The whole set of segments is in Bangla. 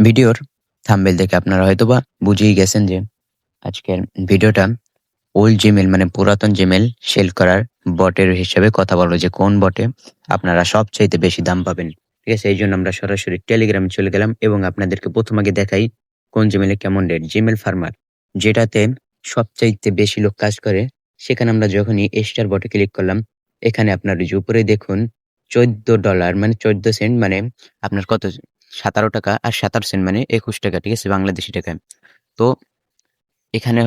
ভিডিওর থাম্বনেল দেখে আপনারা হয়তোবা বুঝেই গেছেন যে আজকের ভিডিওটা ওল্ড জিমেইল মানে পুরাতন জিমেইল সেল করার বটের হিসেবে কথা বলবো যে কোন বটে আপনারা সবচাইতে বেশি দাম পাবেন। ঠিক আছে? এইজন্য আমরা সরাসরি টেলিগ্রামে চলে গেলাম এবং আপনাদেরকে প্রথম আগে দেখাই কোন জিমেইলে কেমন রেট। জিমেইল ফার্মার যেটাতে সবচাইতে বেশি লোক কাজ করে, সেখানে আমরা যখনই স্টার বটে ক্লিক করলাম, এখানে আপনার ওই যে উপরে দেখুন $14 মানে 14 সেন্ট মানে আপনার কত ৳17 আর 17 সেন্ট মানে ৳21, ঠিক আছে? বাংলাদেশী টাকায়। তো এখানে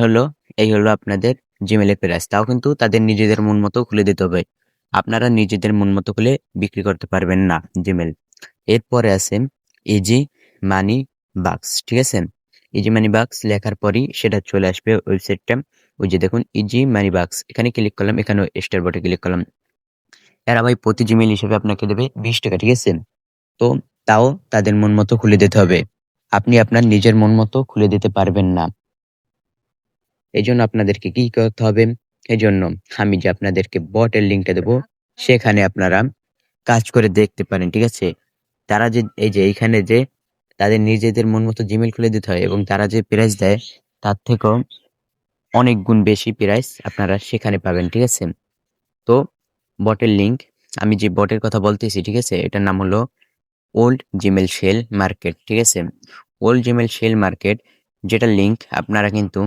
এই হলো আপনাদের জিমেইলের প্রাইস। তাও কিন্তু তাদের নিজেদের মন মতো খুলে দিতে হবে। আপনারা নিজেদের মন মতো খুলে বিক্রি করতে পারবেন না জিমেইল। এরপরে আছে ইজি মানি বাক্স, ঠিক আছে? ইজি মানি বাক্স লেখার পরই সেটা চলে আসবে ওয়েবসাইটটা। ওই যে দেখুন ইজি মানি বাক্স, এখানে ক্লিক করলাম, এখানেও স্টার বটে ক্লিক করলাম। এরা ভাই প্রতি জিমেইল হিসেবে আপনাকে দেবে ৳20, ঠিক আছে? তো তাও তাদের মন মতো খুলে দিতে হবে। আপনি আপনার নিজের মন মতো খুলে দিতে পারবেন না। এজন্য আপনাদেরকে কি করতে হবে? এজন্য আমি যে আপনাদেরকে বটের লিংকটা দেবো, সেখানে আপনারা কাজ করে দেখতে পারেন, ঠিক আছে? তারা যে এই যে এইখানে যে তাদের নিজেদের মন মতো জিমেইল খুলে দিতে হয় এবং তারা যে প্রাইস দেয় তার থেকেও অনেক গুণ বেশি প্রাইস আপনারা সেখানে পাবেন, ঠিক আছে? তো বটের লিংক, আমি যে বটের কথা বলতেছি, ঠিক আছে? এটার নাম হলো ওল্ড জিমেইল শেল মার্কেট, ঠিক আছে? ওল্ড জিমেইল শেল মার্কেট, যেটার লিংক আপনারা কিন্তু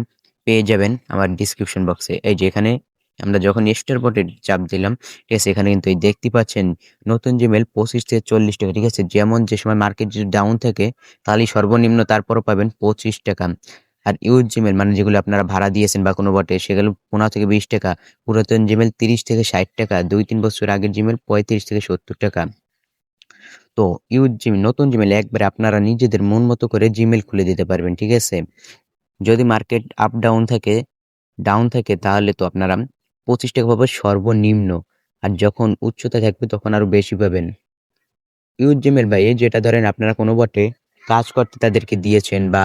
পেয়ে যাবেন আমার ডিসক্রিপশন বক্সে। এই যে এখানে আমরা যখন স্টার বটে চাপ দিলাম, ঠিক আছে? এখানে কিন্তু এই দেখতে পাচ্ছেন নতুন জিমেইল 25 থেকে ৳40, ঠিক আছে? যেমন যে সময় মার্কেট যদি ডাউন থাকে তাহলেই সর্বনিম্ন তারপরও পাবেন ৳25। আর ইউজ জিমেইল মানে যেগুলো আপনারা ভাড়া দিয়েছেন বা কোনো বটে, সেগুলো ৳15 থেকে ৳20। পুরাতন জিমেইল ৳30 থেকে ৳60। ২-৩ বছর আগের জিমেইল ৳35 থেকে ৳70। তো নতুন জিমেইল একবারে আপনারা নিজেদের মন মতো করে জিমেইল খুলে দিতে পারবেন, ঠিক আছে? যদি মার্কেট আপ ডাউন থাকে তাহলে তো আপনারা ৳25 পাবেন সর্বনিম্ন। আর যখন উচ্চতা থাকবে তখন আরো বেশি পাবেন। জিমেইল ভাই, এই যেটা ধরেন আপনারা কোনো বটে কাজ করতে তাদেরকে দিয়েছেন বা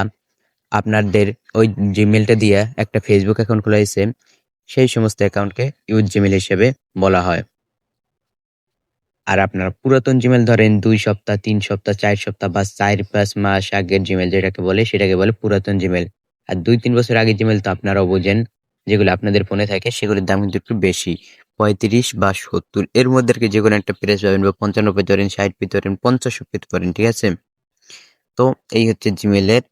আপনাদের ওই জিমেইলটা দিয়ে একটা ফেসবুক অ্যাকাউন্ট খোলা হয়েছে, সেই সমস্ত অ্যাকাউন্টকে জিমেইল হিসেবে বলা হয়। আর আপনার পুরাতন জিমেইল ধরেন ২ সপ্তাহ, ৩ সপ্তাহ, ৪ সপ্তাহ বা ৪-৫ মাস আগের জিমেইল যেটাকে বলে সেটাকে বলে পুরাতন জিমেইল। আর ২-৩ বছর আগের জিমেইল তো আপনারাও বোঝেন, যেগুলো আপনাদের ফোনে থাকে সেগুলোর দাম কিন্তু একটু বেশি। ৩৫ বা ৭০ এর মধ্যে আরকি যেকোনো একটা প্রাইস পাবেন বা ৫৫ পেতে পারেন, ৬০ পেতে পারেন, ৫০ পেতে পারেন, ঠিক আছে? তো এই হচ্ছে জিমেইলের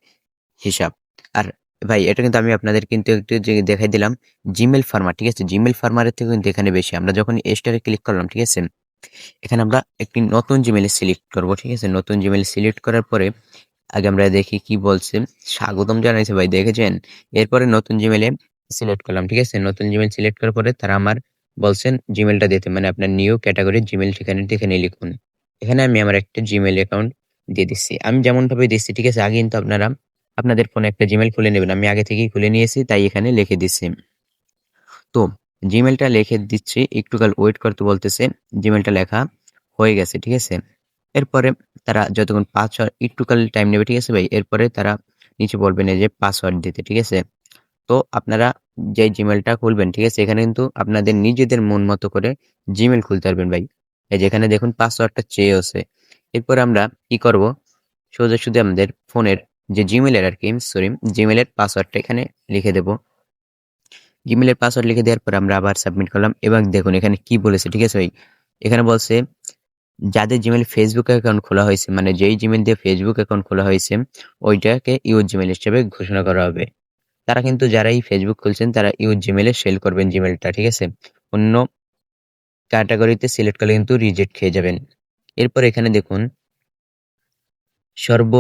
হিসাব। আর ভাই এটা কিন্তু আমি আপনাদের কিন্তু একটু যে দেখাই দিলাম জিমেইল ফার্মার, ঠিক আছে? জিমেইল ফার্মারের থেকে কিন্তু এখানে বেশি। আমরা যখন স্টারে ক্লিক করলাম, ঠিক আছে? এখানে আমরা একটি নতুন জিমেইল সিলেক্ট করব, ঠিক আছে? নতুন জিমেইল সিলেক্ট করার পরে আগে আমরা দেখি কি বলছে। স্বাগতম জানাইছে ভাই, দেখেছেন? এরপরে নতুন জিমেইলে সিলেক্ট করলাম, ঠিক আছে? নতুন জিমেইল সিলেক্ট করার পরে তারা আমার বলছেন জিমেইলটা দিতে, মানে আপনার নিউ ক্যাটেগরি জিমেইল ঠিকানাটি এখানে লিখুন। এখানে আমি আমার একটা জিমেইল অ্যাকাউন্ট দিয়ে দিচ্ছি। আমি যেমনভাবে দিচ্ছি, ঠিক আছে? আগে কিন্তু আপনারা আপনাদের ফোনে একটা জিমেইল খুলে নেবেন। আমি আগে থেকেই খুলে নিয়েছি তাই এখানে লিখে দিচ্ছি। তো জিমেইলটা লিখে দিচ্ছি, একটু কাল ওয়েট করতে বলতেছে। জিমেইলটা লেখা হয়ে গেছে, ঠিক আছে? এরপরে তারা যতক্ষণ পাসওয়ার্ড একটু কাল টাইম নেবে, ঠিক আছে ভাই? এরপরে তারা নিচে বলবেন এই যে পাসওয়ার্ড দিতে, ঠিক আছে? তো আপনারা যে জিমেইলটা খুলবেন, ঠিক আছে? এখানে কিন্তু আপনাদের নিজেদের মন মতো করে জিমেইল খুলতে পারবেন ভাই। এই যে এখানে দেখুন পাসওয়ার্ডটা চেয়েছে। এরপরে আমরা কি করব? সোজাসুজি আমাদের ফোনের যে জিমেইলের আরকি জিমেইলের পাসওয়ার্ডটা এখানে লিখে দেব। জিমেইলের পাসওয়ার্ড লিখে দেওয়ার পর আমরা আবার সাবমিট করলাম এবং দেখুন এখানে কি বলেছে, ঠিক আছে ভাই? এখানে বলছে যাদের জিমেইল ফেসবুক অ্যাকাউন্ট খোলা হয়েছে, মানে যেই জিমেইল দিয়ে ফেসবুক অ্যাকাউন্ট খোলা হয়েছে ওইটাকে ইউজ জিমেইল হিসেবে ঘোষণা করা হবে। তারা কিন্তু যারাই ফেসবুক খুলছেন তারা ইউজ জিমেইলে সেল করবেন জিমেইলটা, ঠিক আছে? অন্য ক্যাটেগরিতে সিলেক্ট করলে কিন্তু রিজেক্ট খেয়ে যাবেন। এরপর এখানে দেখুন সর্ব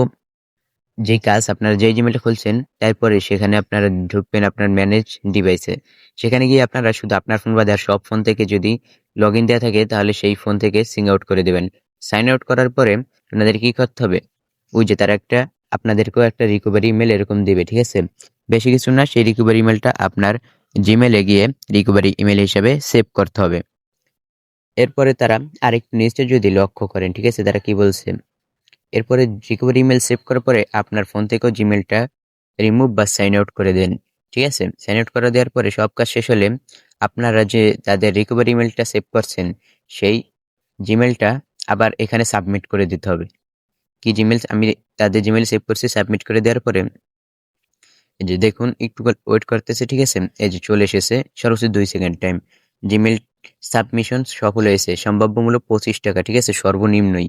যেই কাজ আপনারা যেই জিমেইলটা খুলছেন তারপরে সেখানে আপনারা ঢুকবেন আপনার ম্যানেজ ডিভাইসে। সেখানে গিয়ে আপনারা শুধু আপনার ফোন বাদে আর সব ফোন থেকে যদি লগইন দেয়া থাকে তাহলে সেই ফোন থেকে সিং আউট করে দিবেন। সাইন আউট করার পরে আপনাদের কি করতে হবে? ওই যে তারা আপনাদেরকেও একটা রিকভারি ইমেইল এরকম দিবে, ঠিক আছে? বেশি কিছু না, সেই রিকভারি ইমেইলটা আপনার জিমেইলে গিয়ে রিকভারি ইমেইল হিসেবে সেভ করতে হবে। এরপরে তারা আরেকটু নিচে যদি লক্ষ্য করেন, ঠিক আছে? তারা কি বলছে? এরপরে রিকভারি ইমেইল সেভ করার পরে আপনার ফোন থেকেও জিমেইলটা রিমুভ বা সাইন আউট করে দেন। ঠিক আছে? সাইন আউট করে দেওয়ার পরে সব কাজ শেষ হলে আপনারা যে তাদের রিকভারি ইমেইলটা সেভ করছেন সেই জিমেইলটা আবার এখানে সাবমিট করে দিতে হবে। কি জিমেল আমি তাদের জিমেল সেভ করছি, সাবমিট করে দেওয়ার পরে এই যে দেখুন একটু ওয়েট করতেছে, ঠিক আছে? এই যে চলে এসেছে, সর্বোচ্চ 2 সেকেন্ড টাইম। জিমেল সাবমিশন সফল হয়েছে, সম্ভাব্য মূল্য ৳25, ঠিক আছে? সর্বনিম্নই।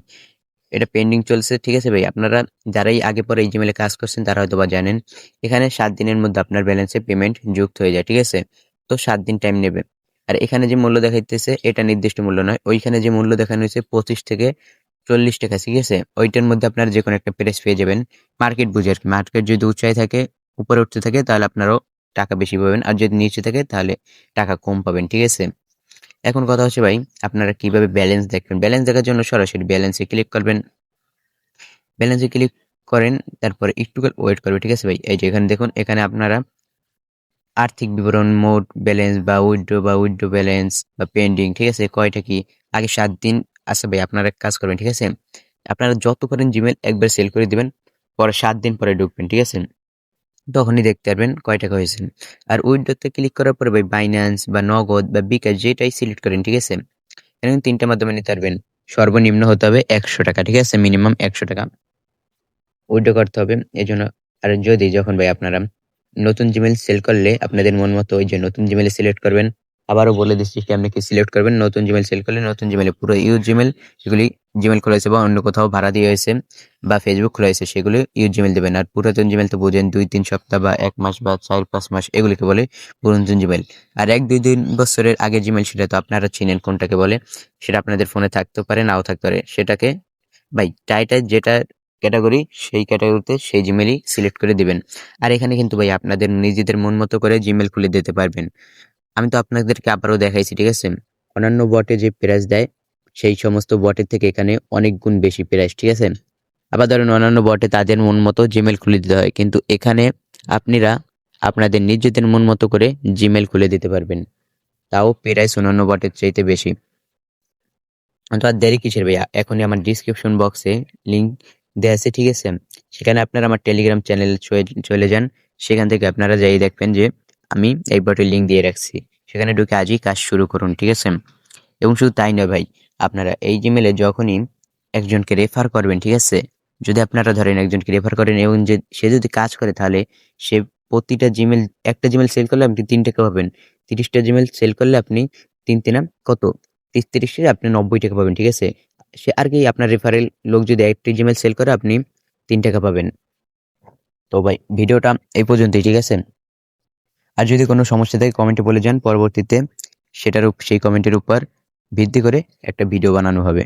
এটা পেন্ডিং চলছে, ঠিক আছে ভাই? আপনারা যারাই আগে পরে এই জিমেলে কাজ করছেন তারা হয়তোবা জানেন। এখানে 7 দিনের মধ্যে আপনার ব্যালেন্সে পেমেন্ট যুক্ত হয়ে যায়, ঠিক আছে? তো 7 দিন টাইম নেবে। আর এখানে যে মূল্য দেখাইতেছে এটা নির্দিষ্ট মূল্য নয়। ওইখানে যে মূল্য দেখানো হয়েছে ৳25 থেকে ৳40, ঠিক আছে? ওইটার মধ্যে আপনারা যেকোনো একটা প্রাইস পেয়ে যাবেন। মার্কেট বুঝে আরকি। মার্কেট যদি উঁচাই থাকে, উপরে উঠতে থাকে তাহলে আপনারাও টাকা বেশি পাবেন। আর যদি নিচে থাকে তাহলে টাকা কম পাবেন, ঠিক আছে? এখন কথা হচ্ছে ভাই, আপনারা কিভাবে ব্যালেন্স দেখবেন? ব্যালেন্স দেখার জন্য সরাসরি ব্যালেন্সে ক্লিক করবেন। ব্যালেন্সে ক্লিক করেন, তারপরে একটুখানি ওয়েট করবে, ঠিক আছে ভাই? এই যে এখানে দেখুন, এখানে আপনারা আর্থিক বিবরণ, মোট ব্যালেন্স বা উইথড্র ব্যালেন্স বা পেন্ডিং, ঠিক আছে? কয়টা কি? আগে 7 দিন আচ্ছা ভাই, আপনারা এক কাজ করবেন, ঠিক আছে? আপনারা যত পারেন জিমেইল একবার সেল করে দিবেন। পরে 7 দিন পরে ঢুকবেন, ঠিক আছে? তখনই দেখতে পারবেন কয় টাকা হয়েছে। আর উইথড্রোতে ক্লিক করার পরে ভাই বাইন্যান্স বা নগদ বা বিকাশ যেটাই সিলেক্ট করেন, ঠিক আছে? এরকম ৩ টার মাধ্যমে নিতে পারবেন। সর্বনিম্ন হতে হবে ৳১০০, ঠিক আছে? মিনিমাম ৳১০০ উইথড্র করতে হবে। এজন্য আর যদি যখন ভাই আপনারা নতুন জিমেইল সেল করলে আপনাদের মন মতো ওই যে নতুন জিমেইল সিলেক্ট করবেন। আবারও বলে দিচ্ছি কেমনে কি সিলেক্ট করবেন। নতুন জিমেইল সেল করলে নতুন জিমেইলে পুরো ইউজ জিমেইল যেগুলি জিমেইল খোলা হয়েছে বা অন্য কোথাও ভাড়া দিয়ে হয়েছে বা ফেসবুক খোলা হয়েছে সেগুলো ইউজ জিমেইল দিবেন। আর পুরাতন জিমেইল তো বুঝেন ২-৩ সপ্তাহ বা ১ মাস বা ৪-৫ মাস এগুলিকে বলে পুরাতন জিমেইল। আর ১-২ বছরের আগের জিমেইল সেটা তো আপনারা চিনেন কোনটাকে বলে। সেটা আপনাদের ফোনে থাকতেও পারে নাও থাকতে পারে। সেটাকে ভাই টাইটার যেটা ক্যাটাগরি সেই ক্যাটাগরিতে সেই জিমেইলই সিলেক্ট করে দিবেন। আর এখানে কিন্তু ভাই আপনাদের নিজেদের মন মতো করে জিমেইল খুলে দিতে পারবেন। আমি তো আপনাদেরকে আবারও দেখাইছি, ঠিক আছে? অন্যান্য বটে যে প্রাইস দেয় সেই সমস্ত বটের থেকে এখানে অনেক গুণ বেশি প্রাইস, ঠিক আছে? আবার ধরেন অন্যান্য বটে তাদের মন মতো জিমেইল খুলে দিতে হয়। কিন্তু এখানে আপনারা আপনাদের নিজেদের মন মতো করে জিমেইল খুলে দিতে পারবেন। তাও প্রাইস অন্যান্য বটের চাইতে বেশি। তো আর দেরি কিসের ভাইয়া? এখনই আমার ডিসক্রিপশন বক্সে লিংক দেয়া আছে, ঠিক আছে? সেখানে আপনারা আমার টেলিগ্রাম চ্যানেলে চলে যান। সেখান থেকে আপনারা যেয়ে দেখবেন যে আমি এই বটের লিংক দিয়ে রাখছি। সেখানে ঢুকে আজই কাজ শুরু করুন, ঠিক আছে? এবং শুধু তাই নয় ভাই, আপনারা এই জিমেইলে যখনই একজনকে রেফার করবেন, ঠিক আছে? যদি আপনারা ধরেন একজনকে রেফার করেন এবং যে সে যদি কাজ করে তাহলে সে প্রতিটা জিমেইল একটা জিমেইল সেল করলে আপনি ৳৩ পাবেন। ৩০ টা জিমেইল সেল করলে আপনি ৩ কত? ৩০ এ আপনি ৳৯০ পাবেন, ঠিক আছে? সে আর কি আপনার রেফারেল লোক যদি একটি জিমেইল সেল করে আপনি ৳৩ পাবেন। তো ভাই ভিডিওটা এই পর্যন্তই, ঠিক আছে? আর যদি কোনো সমস্যা থাকে কমেন্টে বলে যান, পরবর্তীতে সেই কমেন্টের উপর ভিত্তি করে একটা ভিডিও বানানো হবে।